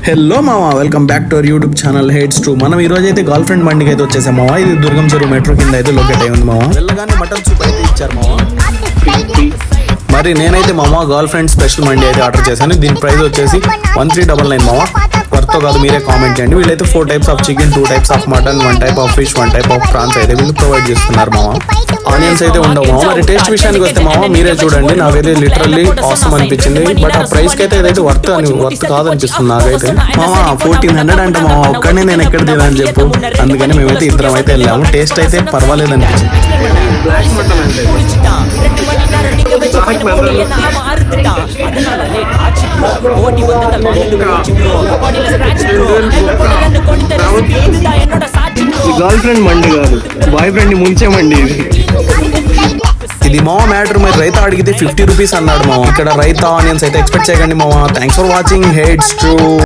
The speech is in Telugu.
హలో మామా, welcome back to our YouTube channel heads to. మనం ఈ రోజు అయితే గర్ల్ ఫ్రెండ్ మండికి అయితే వచ్చేసాం మావా. ఇది దుర్గం చెరువు మెట్రో కింద అయితే లొకేట్ అయి ఉంది మావా. వెళ్ళగానే మటన్ సూప్ అయితే ఇచ్చారు మావా. మరి నేనైతే మామా గర్ల్ ఫ్రెండ్ స్పెషల్ మండి అయితే ఆర్డర్ చేశాను. దీని ప్రైస్ వచ్చేసి 1399 మావా. వర్తో కాదు మీరే కామెంట్ చేయండి. వీళ్ళైతే 4 types of chicken, 2 types of mutton, 1 type of fish, 1 type of prawns అయితే వీళ్ళు ప్రొవైడ్ చేస్తున్నారు మావా. ఆనియన్స్ అయితే ఉండవు మావా. మరి టేస్ట్ విషయానికి వస్తే మావా మీరే చూడండి. నాకైతే లిటరల్లీ ఆసమ్ అనిపించింది. బట్ ఆ ప్రైస్ కి అయితే ఇదైతే వర్త్ కాదనిపిస్తుంది నాకైతే. మావా 1400 అంట మావా. ఒక్కడే నేను ఎక్కడ తినని చెప్పు. అందుకని మేమైతే ఇద్దరం అయితే వెళ్ళాము. టేస్ట్ అయితే పర్వాలేదు అనిపించింది. గర్ల్ ఫ్రెండ్ మండి కాదు, బాయ్ ఫ్రెండ్ ని ముంచే మండి ఇది మావా మ్యాటర్. మరి రైతా అడిగితే 50 రూపీస్ అన్నాడు మావా. ఇక్కడ రైతా ఆనియన్స్ అయితే ఎక్స్పెక్ట్ చేయకండి మావా. Thanks for watching heads to.